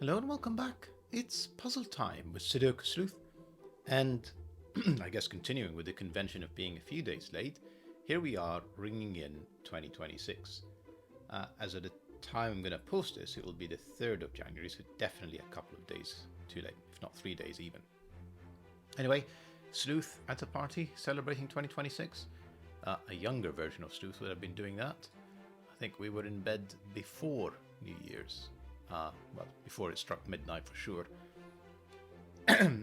Hello and welcome back. It's puzzle time with Sudoku Sleuth, and I guess continuing with the convention of being a few days late, here we are ringing in 2026. As of the time I'm going to post this, it will be the 3rd of January, so definitely a couple of days too late, if not 3 days even. Anyway, Sleuth at a party celebrating 2026. A younger version of Sleuth would have been doing that. I think we were in bed before New Year's. Well, before it struck midnight for sure.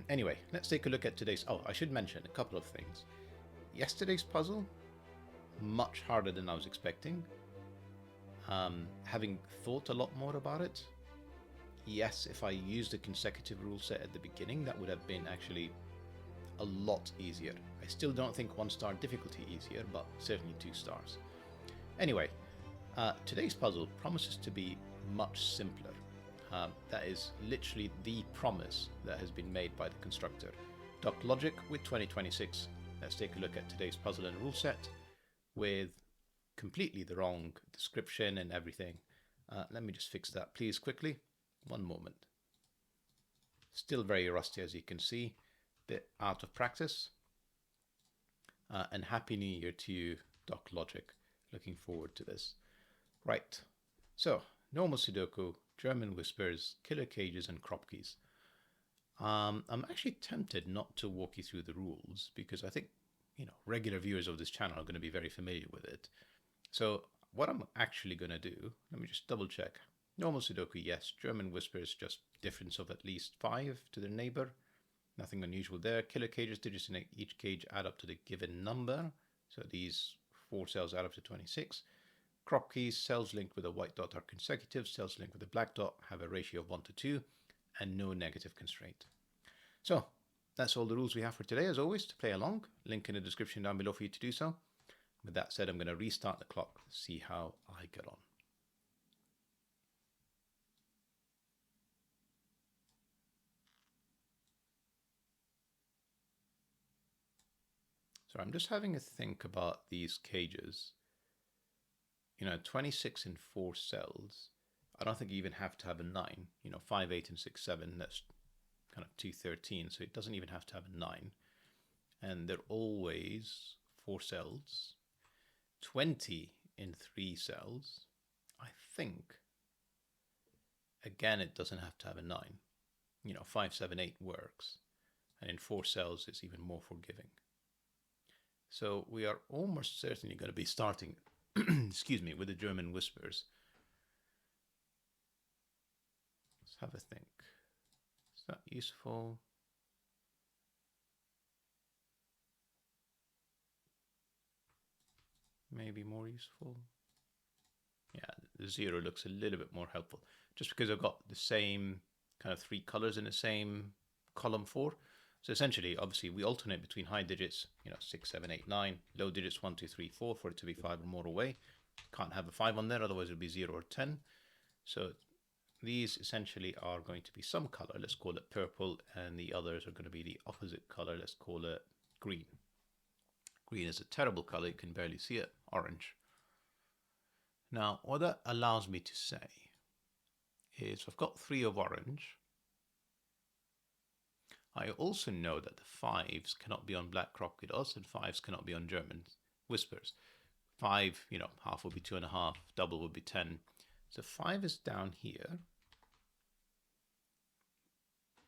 Anyway, let's take a look at today's... Oh, I should mention a couple of things. Yesterday's puzzle, much harder than I was expecting. Having thought a lot more about it, yes, if I used the consecutive rule set at the beginning, that would have been actually a lot easier. I still don't think 1-star difficulty easier, but certainly 2 stars. Anyway, today's puzzle promises to be much simpler. That is literally the promise that has been made by the constructor. DocLogic with 2026. Let's take a look at today's puzzle and rule set with completely the wrong description and everything. Let me just fix that, please, quickly. One moment. Still very rusty, as you can see. Bit out of practice. And Happy New Year to you, DocLogic. Looking forward to this. Right. So, normal Sudoku, German whispers, killer cages, and Kropkis. I'm actually tempted not to walk you through the rules because I think, regular viewers of this channel are going to be very familiar with it. So what I'm actually going to do, let me just double check. Normal Sudoku, yes. German whispers, just difference of at least 5 to their neighbor. Nothing unusual there. Killer cages, digits in each cage add up to the given number. So these 4 cells add up to 26. Kropkis, cells linked with a white dot are consecutive, cells linked with a black dot have a ratio of 1 to 2, and no negative constraint. So, that's all the rules we have for today, as always, to play along. Link in the description down below for you to do so. With that said, I'm going to restart the clock, see how I get on. So I'm just having a think about these cages. 26 in 4 cells. I don't think you even have to have a 9. 5, 8, and 6, 7, that's kind of 2, 13, so it doesn't even have to have a 9. And they're always 4 cells. 20 in 3 cells. I think, again, it doesn't have to have a 9. 5, 7, 8 works. And in 4 cells, it's even more forgiving. So we are almost certainly going to be starting excuse me, with the German whispers. Let's have a think. Is that useful? Maybe more useful? Yeah, the 0 looks a little bit more helpful. Just because I've got the same kind of 3 colors in the same column 4. So essentially, obviously, we alternate between high digits, 6, 7, 8, 9, low digits 1, 2, 3, 4 for it to be 5 or more away. Can't have a 5 on there, otherwise it would be 0 or 10. So these essentially are going to be some color, let's call it purple, and the others are going to be the opposite color, let's call it green. Green is a terrible color, you can barely see it, orange. Now, what that allows me to say is I've got 3 of orange. I also know that the 5s cannot be on black crocodiles and 5s cannot be on German whispers. 5, half would be 2.5, double would be 10. So 5 is down here.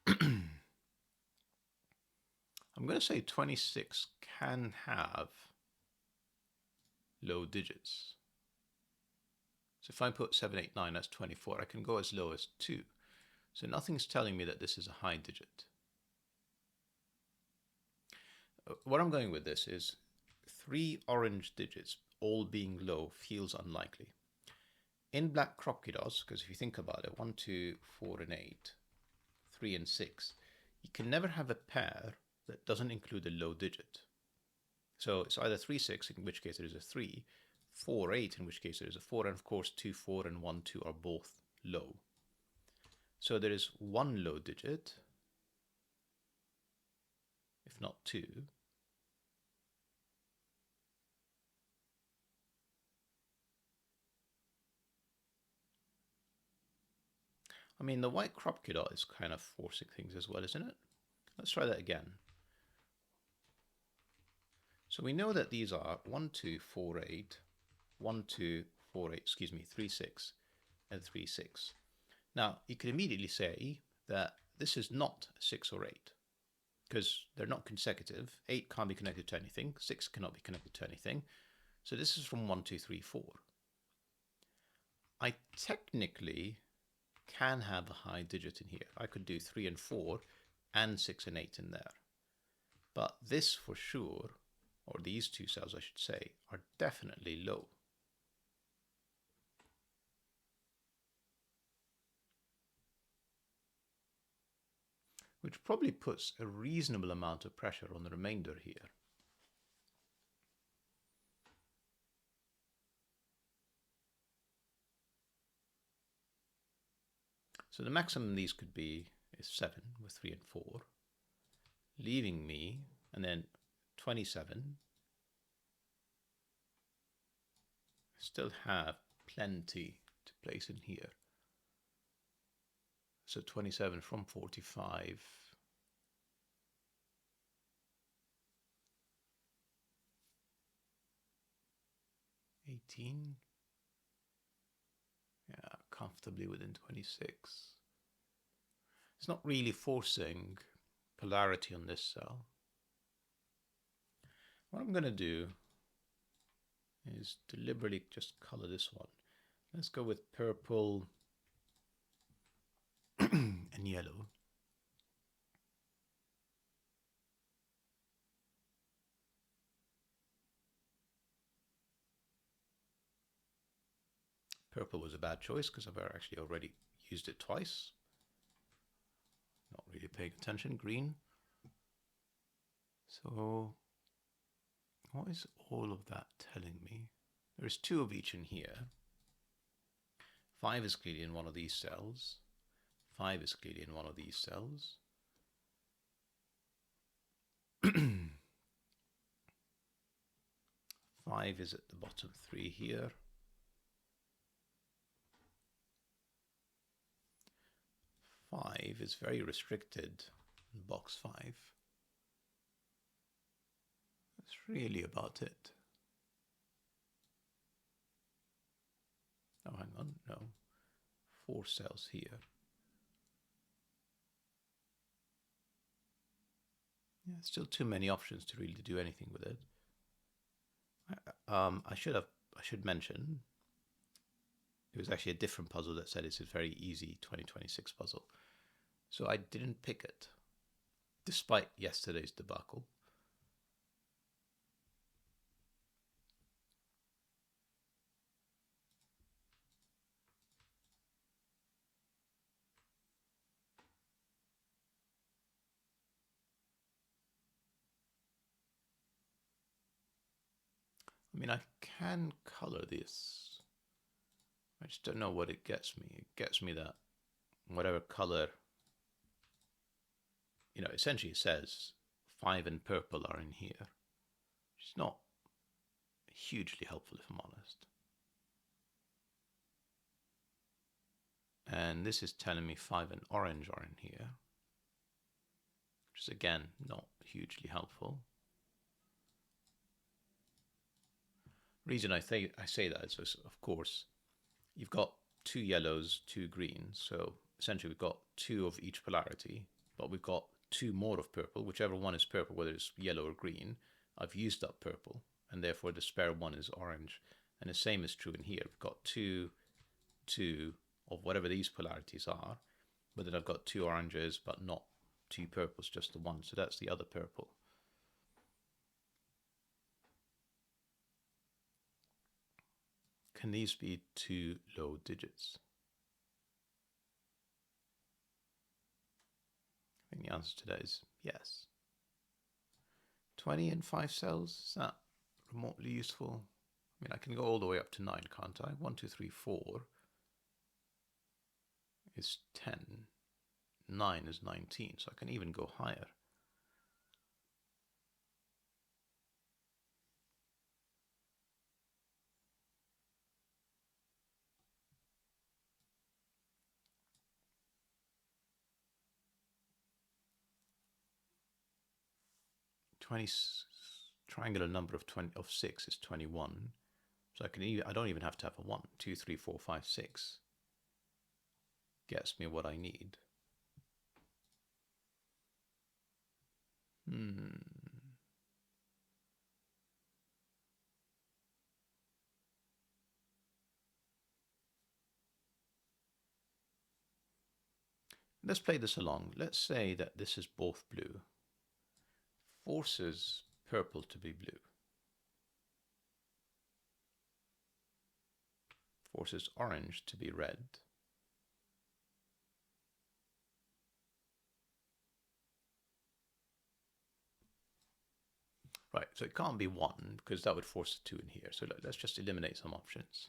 I'm going to say 26 can have low digits. So if I put 7, 8, 9, that's 24. I can go as low as 2. So nothing's telling me that this is a high digit. What I'm going with this is 3 orange digits all being low feels unlikely. In black crocodiles, because if you think about it, 1, 2, 4, and 8, 3 and 6, you can never have a pair that doesn't include a low digit. So it's either 3, 6, in which case there is a 3, 4, 8, in which case there is a 4, and of course 2, 4, and 1, 2 are both low. So there is 1 low digit, if not 2. I mean, the white Kropki dot is kind of forcing things as well, isn't it? Let's try that again. So we know that these are 1, 2, 4, 8, 1, 2, 4, 8, excuse me, 3, 6, and 3, 6. Now, you can immediately say that this is not 6 or 8, because they're not consecutive. 8 can't be connected to anything, 6 cannot be connected to anything. So this is from 1, 2, 3, 4. I technically can have a high digit in here. I could do 3 and 4 and 6 and 8 in there. But this for sure, or these two cells I should say, are definitely low. Which probably puts a reasonable amount of pressure on the remainder here. So the maximum these could be is 7 with 3 and 4, leaving me, and then 27. Still have plenty to place in here. So 27 from 45. 18. Yeah, comfortably within 26. It's not really forcing polarity on this cell. What I'm going to do is deliberately just color this one. Let's go with purple and yellow. Purple was a bad choice because I've actually already used it twice. Not really paying attention. Green. So what is all of that telling me? There's 2 of each in here. 5 is clearly in one of these cells. 5 is clearly in one of these cells. 5 is at the bottom 3 here. 5 is very restricted in box 5. That's really about it. Oh, hang on, no. 4 cells here. Yeah, still too many options to really do anything with it. I should mention, it was actually a different puzzle that said it's a very easy 2026 puzzle. So I didn't pick it, despite yesterday's debacle. I mean, I can color this. I just don't know what it gets me. It gets me that whatever color, you know, essentially it says 5 and purple are in here. It's not hugely helpful, if I'm honest. And this is telling me 5 and orange are in here, which is again not hugely helpful. Reason I say that is, of course, you've got 2 yellows, 2 greens, so essentially we've got 2 of each polarity, but we've got 2 more of purple, whichever one is purple, whether it's yellow or green. I've used up purple, and therefore the spare one is orange. And the same is true in here. We've got 2 of whatever these polarities are, but then I've got 2 oranges, but not 2 purples, just the one. So that's the other purple. Can these be 2 low digits? I think the answer to that is yes. 20 and 5 cells, is that remotely useful? I mean, I can go all the way up to 9, can't I? 1, 2, 3, 4 is 10. 9 is 19, so I can even go higher. 20 triangular number of 6 is 21. So I don't even have to have a 1. 2, 3, 4, 5, 6 gets me what I need. Let's play this along. Let's say that this is both blue. Forces purple to be blue. Forces orange to be red. Right, so it can't be 1 because that would force a 2 in here. So let's just eliminate some options.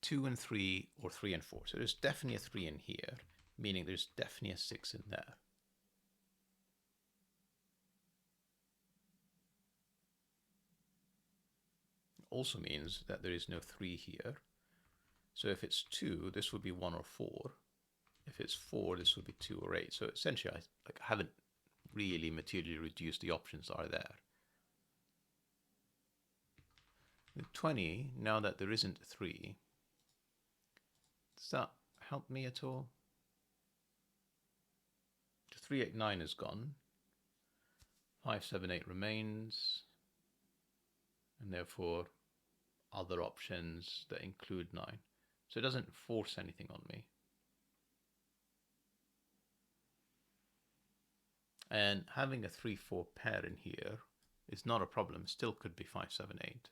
2 and 3 or 3 and 4. So there's definitely a 3 in here, meaning there's definitely a 6 in there. Also means that there is no 3 here. So if it's 2, this would be 1 or 4. If it's 4, this would be 2 or 8. So essentially, I haven't really materially reduced the options that are there. With 20, now that there isn't a 3, does that help me at all? The 3, 8, 9 is gone. 5, 7, 8 remains. And therefore, other options that include 9. So it doesn't force anything on me. And having a 3, 4 pair in here is not a problem. Still could be 5, 7, 8.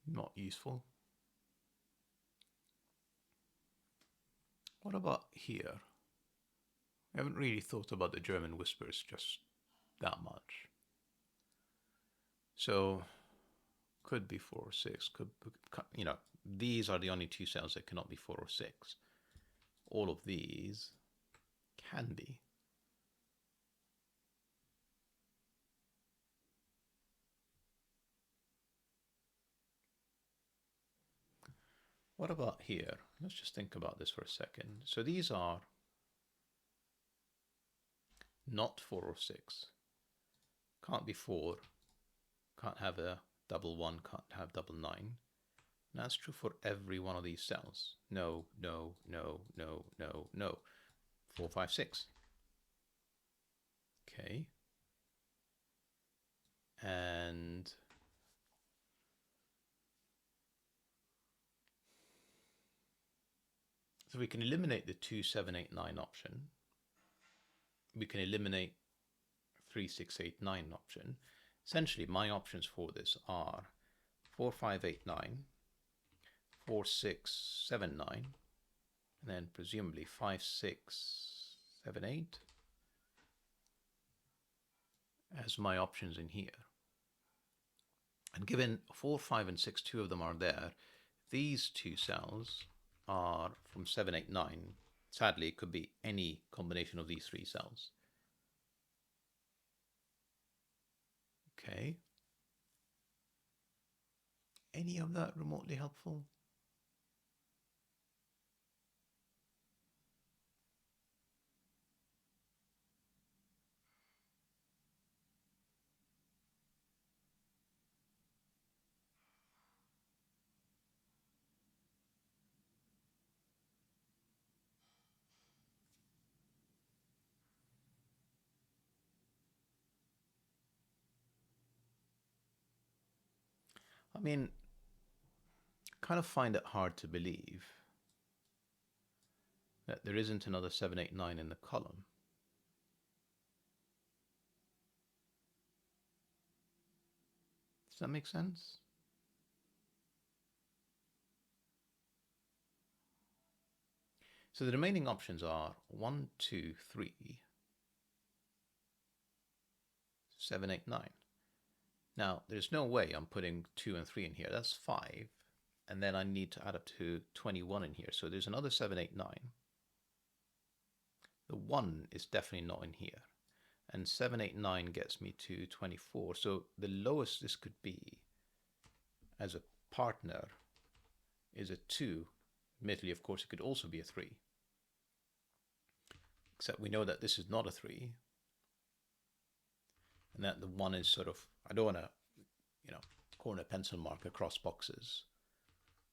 Not useful. What about here? I haven't really thought about the German whispers just that much. So could be 4 or 6. Could, you know, these are the only 2 cells that cannot be 4 or 6. All of these can be. What about here? Let's just think about this for a second. So these are not 4 or 6. Can't be 4. Can't have a double 1. Can't have double 9. And that's true for every one of these cells. No, no, no, no, no, no. 4, 5, 6. Okay. And so we can eliminate the 2, 7, 8, 9 option. We can eliminate 3, 6, 8, 9 option. Essentially, my options for this are 4, 5, 8, 9, 4, 6, 7, 9, and then presumably 5, 6, 7, 8 as my options in here. And given 4, 5, and 6, 2 of them are there, these 2 cells are from 7, 8, 9. Sadly, it could be any combination of these 3 cells. Okay. Any of that remotely helpful? I mean, kind of find it hard to believe that there isn't another 7, 8, 9 in the column. Does that make sense? So the remaining options are 1, 2, 3, 7, 8, 9. Now, there's no way I'm putting 2 and 3 in here. That's 5. And then I need to add up to 21 in here. So there's another 7, 8, 9. The 1 is definitely not in here. And 7, 8, 9 gets me to 24. So the lowest this could be as a partner is a 2. Admittedly, of course, it could also be a 3. except we know that this is not a 3, and that the 1 is sort of, I don't want to, corner pencil mark across boxes,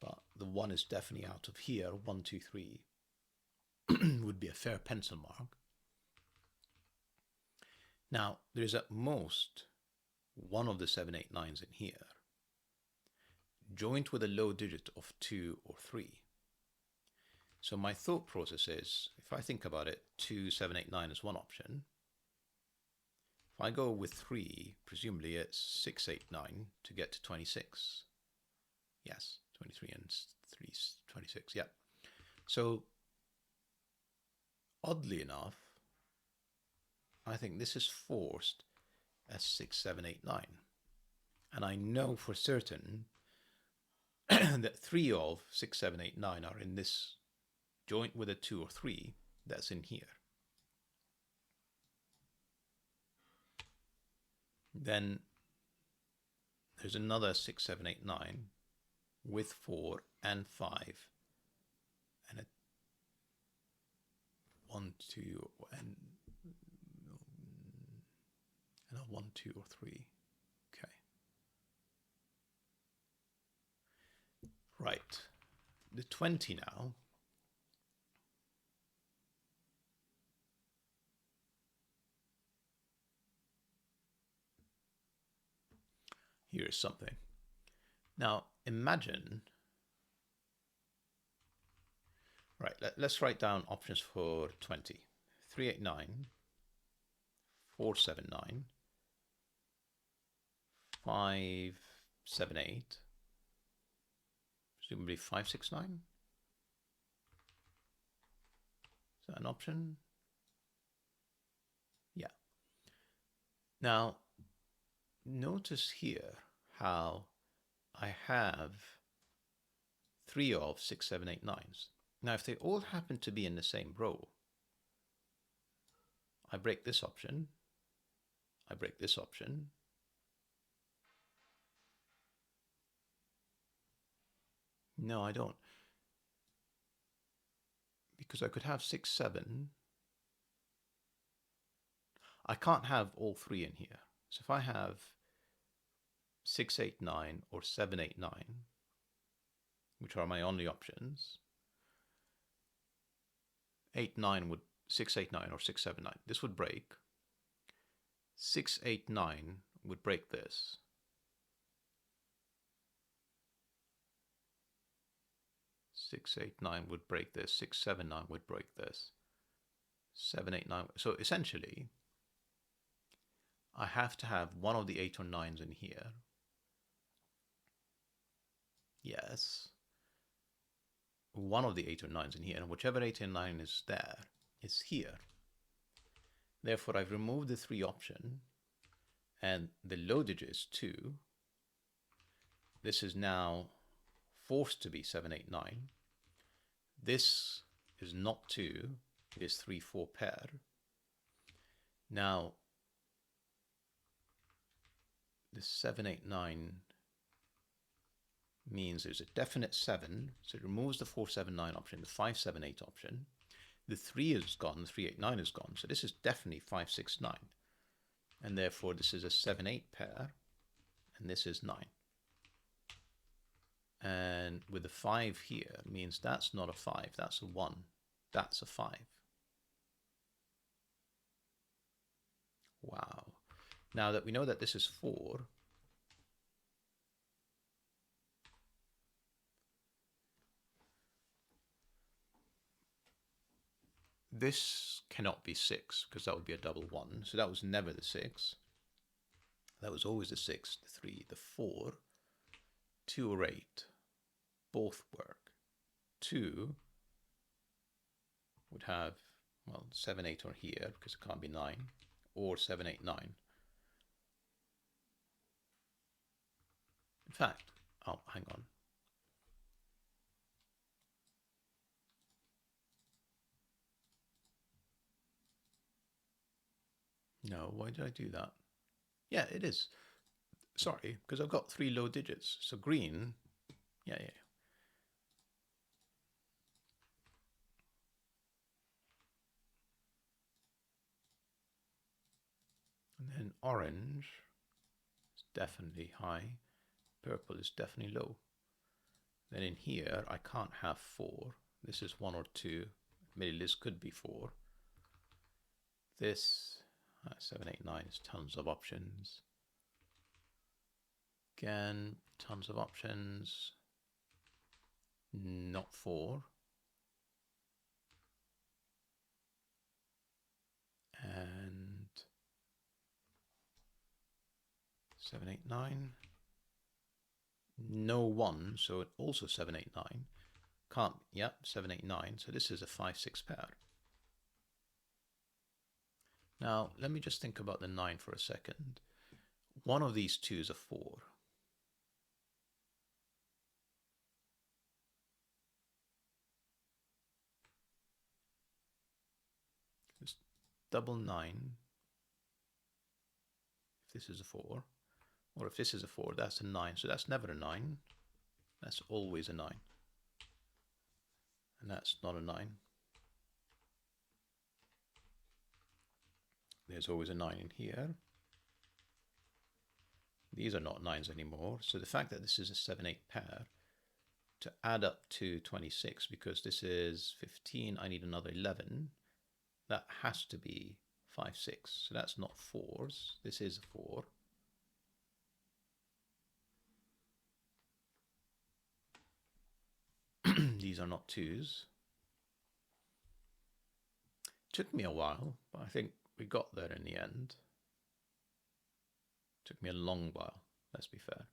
but the 1 is definitely out of here. 1, 2, 3 would be a fair pencil mark. Now, there's at most one of the 7, 8, 9s in here, joined with a low digit of 2 or 3. So my thought process is, if I think about it, 2, 7, 8, 9 is one option. If I go with 3, presumably it's 6, 8, 9 to get to 26. Yes, 23 and 3 is 26, yeah. So, oddly enough, I think this is forced as 6, 7, 8, 9. And I know for certain that 3 of 6, 7, 8, 9 are in this joint with a 2 or 3 that's in here. Then there's another 6, 7, 8, 9 with 4 and 5 and a 1, 2 and a 1, 2 or 3. Okay. Right. The 20 now. Here is something. Now imagine, right, let's write down options for 20. 3, 8, 9, 4, 7, 9, 5, 7, 8, presumably 5, 6, 9. Is that an option? Yeah. Now, notice here how I have 3 of 6, 7, 8, 9s. Now, if they all happen to be in the same row, I break this option, I break this option, no, I don't, because I could have 6, 7. I can't have all 3 in here. So if I have 6, 8, 9 or 7, 8, 9, which are my only options, 8, 9 would 6, 8, 9 or 6, 7, 9. This would break. 6, 8, 9 would break this. 6, 8, 9 would break this. 6, 7, 9 would break this. 7, 8, 9. So essentially, I have to have one of the 8 or 9s in here. Yes. One of the 8 or 9s in here, and whichever 8 and 9 is there is here. Therefore, I've removed the 3 option, and the low digit is 2. This is now forced to be 7, 8, 9. This is not 2, it is 3, 4 pair. Now, the 7, 8, 9 means there's a definite 7, so it removes the 4, 7, 9 option, the 5, 7, 8 option. The 3 is gone, the 3, 8, 9 is gone, so this is definitely 5, 6, 9. And therefore this is a 7, 8 pair, and this is 9. And with the 5 here means that's not a 5, that's a 1, that's a 5. Wow. Now that we know that this is 4, this cannot be 6 because that would be a double 1. So that was never the 6. That was always the 6, the 3, the 4, 2 or 8. Both work. 2 would have, well, 7, 8 are here because it can't be 9, or 7, 8, 9. In fact, oh, hang on. No, why did I do that? Yeah, it is. Sorry, because I've got 3 low digits. So green, yeah. And orange is definitely high. Purple is definitely low. Then in here, I can't have 4. This is 1 or 2. Middle list could be 4. This 7, 8, 9 is tons of options. Again, tons of options. Not 4. And 7, 8, 9. No 1, so also 7, 8, 9. Can't, yep, 7, 8, 9. So this is a 5, 6 pair. Now, let me just think about the 9 for a second. One of these two is a 4. It's double 9. If this is a 4. Or if this is a 4, that's a 9. So that's never a 9. That's always a 9. And that's not a 9. There's always a 9 in here. These are not 9s anymore. So the fact that this is a 7, 8 pair, to add up to 26, because this is 15, I need another 11. That has to be 5, 6. So that's not 4s. This is a 4. These are not 2s. Took me a while, but I think we got there in the end. Took me a long while, let's be fair.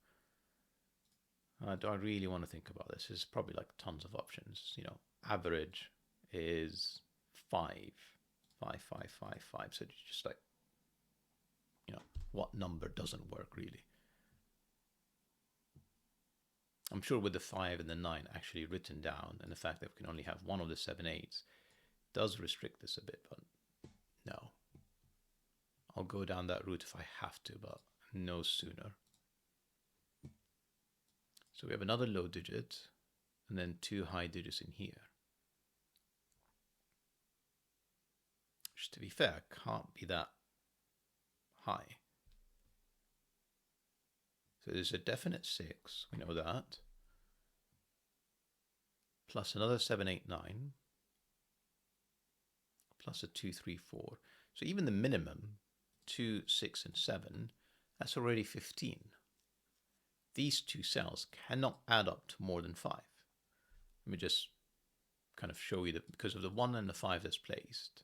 Do I really want to think about this? There's probably like tons of options. You know, average is 5, 5, 5, 5, 5. So it's just like, you know, what number doesn't work really? I'm sure with the 5 and the 9 actually written down, and the fact that we can only have one of the 7, 8s does restrict this a bit, but no. I'll go down that route if I have to, but no sooner. So we have another low digit, and then 2 high digits in here. Which, to be fair, can't be that high. So there's a definite 6, we know that. Plus another 7, 8, 9. Plus a 2, 3, 4. So even the minimum, 2, 6, and 7, that's already 15. These two cells cannot add up to more than 5. Let me just kind of show you that because of the 1 and the 5 that's placed,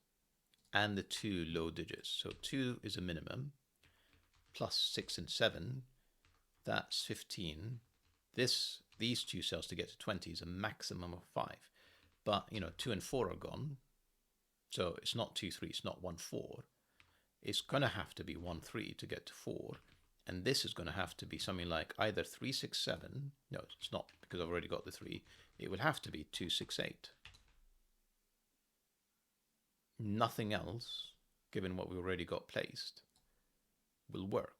and the 2 low digits. So 2 is a minimum, plus 6 and 7, that's 15. These two cells to get to 20 is a maximum of 5. But, you know, 2 and 4 are gone. So it's not 2, 3, it's not 1, 4. It's going to have to be 1, 3 to get to 4. And this is going to have to be something like either 3, 6, 7. No, it's not, because I've already got the 3. It would have to be 2, 6, 8. Nothing else, given what we already got placed, will work.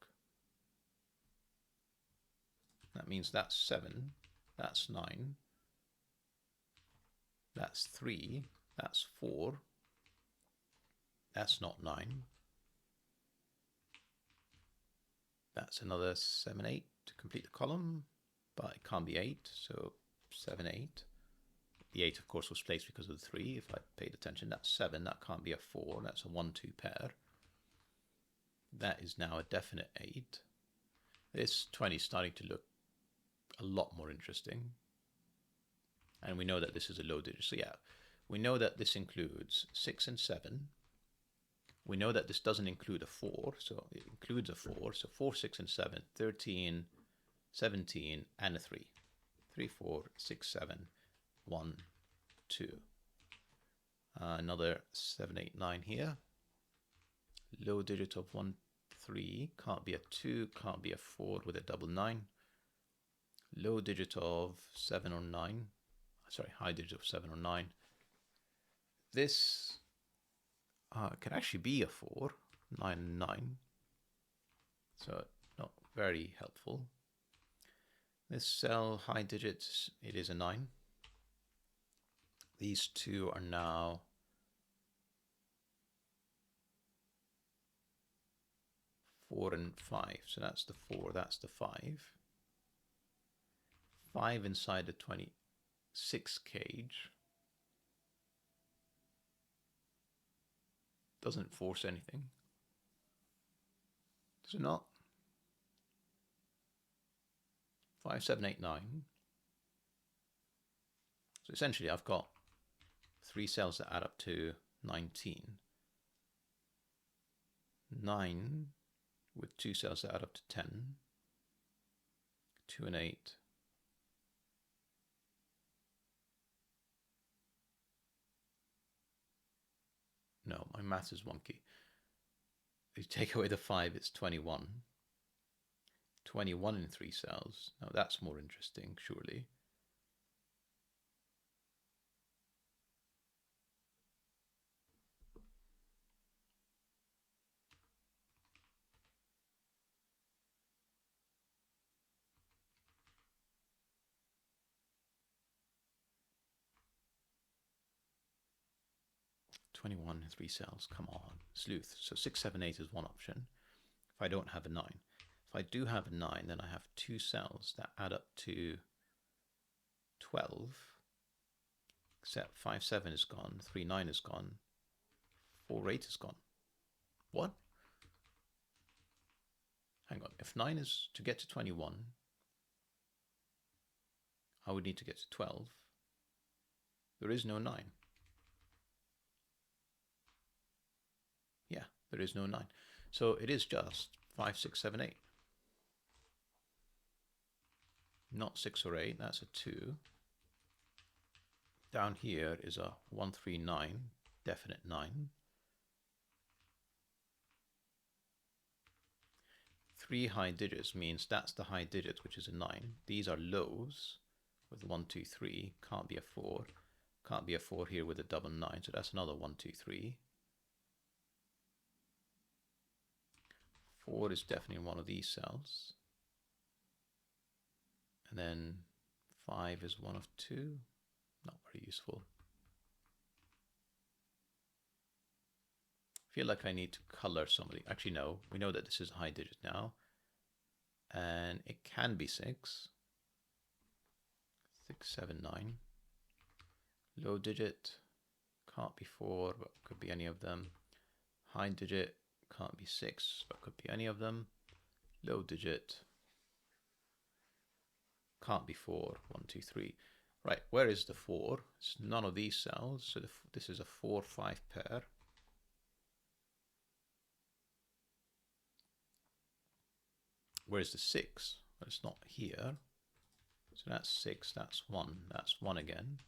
That means that's 7, that's 9, that's 3, that's 4, that's not 9. That's another 7, 8 to complete the column, but it can't be 8, so 7, 8. The 8, of course, was placed because of the 3. If I paid attention, that's 7. That can't be a 4. That's a 1, 2 pair. That is now a definite 8. This 20 is starting to look a lot more interesting. And we know that this is a low digit. So yeah, we know that this includes 6 and 7. We know that this doesn't include a 4, so it includes a 4. So 4, 6, and 7, 13, 17, and a 3. 3, 4, 6, 7, 1, 2. Another 7, 8, 9 here. Low digit of 1, 3. Can't be a 2, can't be a 4 with a double 9. Low digit of 7 or 9. Sorry, high digit of 7 or 9. This can actually be a 4, 9 and 9. So not very helpful. This cell, high digits, it is a 9. These two are now 4 and 5. So that's the 4, that's the 5. 5 inside the 26 cage. Doesn't force anything. Does it not? 5, 7, 8, 9. So essentially I've got 3 cells that add up to 19. 9 with 2 cells that add up to 10. 2 and 8. No, my math is wonky. If you take away the 5, it's 21. 21 in 3 cells. Now that's more interesting, surely. Twenty-one in 3 cells. Come on, sleuth. So 6, 7, 8 is one option. If I don't have a 9. If I do have a 9, then I have 2 cells that add up to 12. Except 5, 7 is gone, 3, 9 is gone, 4, 8 is gone. What? Hang on. If 9 is to get to 21, I would need to get to 12. There is no 9. Yeah, there is no 9. So it is just 5, 6, 7, 8. Not 6 or 8, that's a 2. Down here is a 1, 3, 9, definite 9. 3 high digits means that's the high digit, which is a 9. These are lows with 1, 2, 3. Can't be a 4. Can't be a 4 here with a double 9, so that's another 1, 2, 3. 4 is definitely in one of these cells. And then 5 is one of 2. Not very useful. I feel like I need to color somebody. Actually, no. We know that this is a high digit now. And it can be 6. 6, 7, 9. Low digit. Can't be 4, but could be any of them. High digit. Can't be 6, but could be any of them. Low digit. Can't be 4. 1, 2, 3. Right, where is the 4? It's none of these cells, so this is a 4, 5 pair. Where's the 6? Well, it's not here. So that's 6, that's 1, that's 1 again.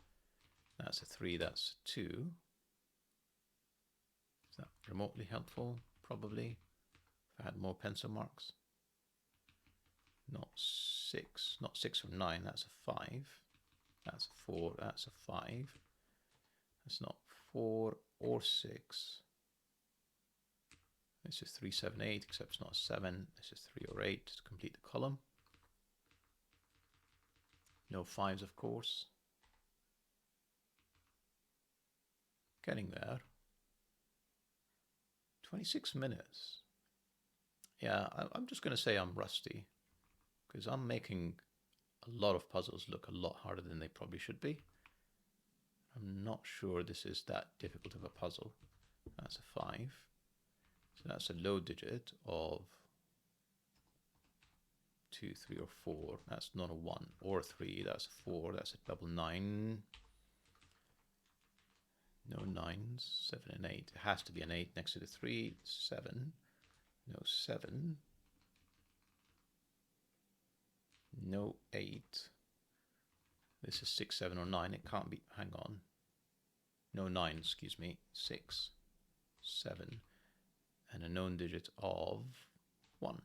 That's a 3, that's a 2. Is that remotely helpful? Probably. If I had more pencil marks. Not 6, not 6 or 9, that's a 5. That's a 4, that's a 5. That's not 4 or 6. This is 3, 7, 8, except it's not a 7. This is 3 or 8 to complete the column. No 5s, of course. Getting there. 26 minutes. Yeah, I'm just going to say I'm rusty, because I'm making a lot of puzzles look a lot harder than they probably should be. I'm not sure this is that difficult of a puzzle. That's a 5. So that's a low digit of 2, 3, or 4. That's not a 1 or a 3. That's a 4. That's a double 9. No 9s. 7 and 8. It has to be an 8 next to the 3. 7. No 7. No 8. This is 6, 7, or 9. It can't be. Hang on. No 9, excuse me. 6, 7. And a known digit of 1.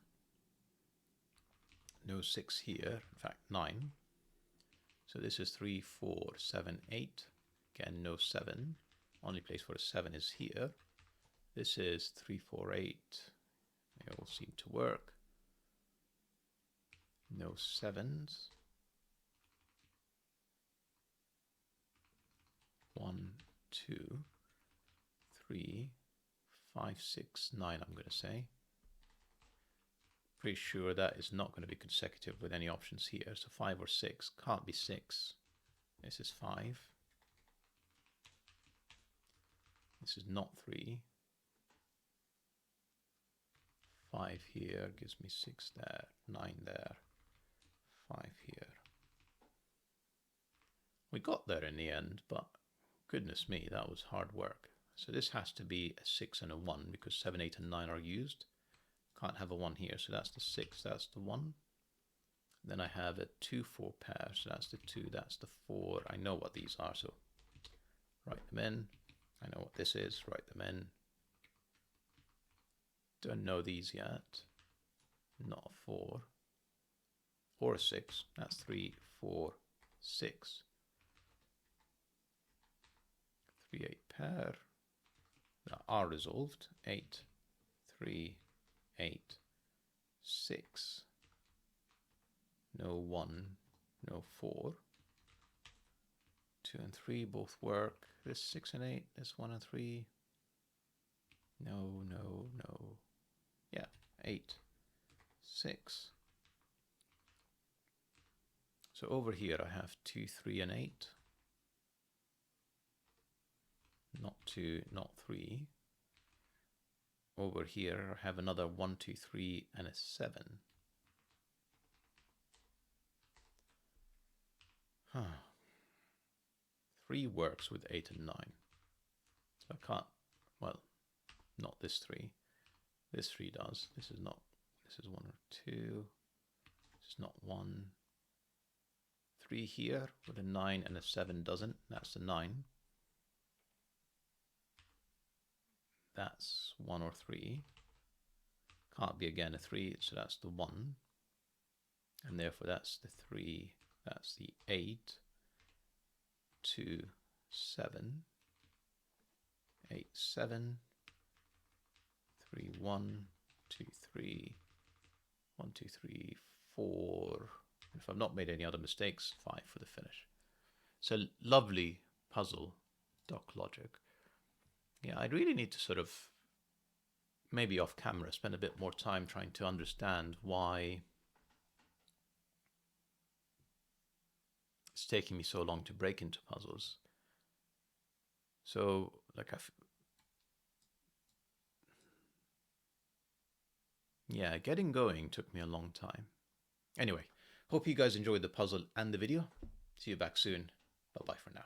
No 6 here, in fact 9. So this is 3, 4, 7, 8. Again, no 7. Only place for a 7 is here. This is 3, 4, 8. It will seem to work. No 7s. 1, 2, 3, 5, 6, 9, I'm going to say. Pretty sure that is not going to be consecutive with any options here. So 5 or 6. Can't be 6. This is 5. This is not 3. 5 here gives me 6 there, 9 there, 5 here. We got there in the end, but goodness me, that was hard work. So this has to be a 6 and a 1 because 7, 8 and 9 are used. Can't have a 1 here, so that's the 6, that's the 1. Then I have a 2, 4 pair, so that's the 2, that's the 4. I know what these are, so write them in. I know what this is, write them in. Don't know these yet. Not a 4. Or a 6, that's 3, 4, 6. 3, 8 pair. That are resolved. 8, 3, 8, 6. No 1, no 4. 2 and 3 both work. This 6 and 8, this 1 and 3. No, no, no. Yeah, 8, 6. So over here I have 2, 3 and 8. Not 2, not 3. Over here I have another 1, 2, 3 and a 7. 3 works with 8 and 9. So I can't, well, not this 3. This 3 does. This is not, this is 1 or 2. This is not 1. 3 here with a 9 and a 7 doesn't. That's a 9. That's 1 or 3. Can't be again a 3, so that's the 1. And therefore that's the 3. That's the 8. 2, 7. 8, 7. 3, 1. 2, 3. 1, 2, 3, 4. If I've not made any other mistakes, 5 for the finish. So lovely puzzle, DocLogic. Yeah, I really need to sort of, maybe off camera, spend a bit more time trying to understand why it's taking me so long to break into puzzles. So, like, yeah, getting going took me a long time. Anyway, hope you guys enjoyed the puzzle and the video. See you back soon. Bye-bye for now.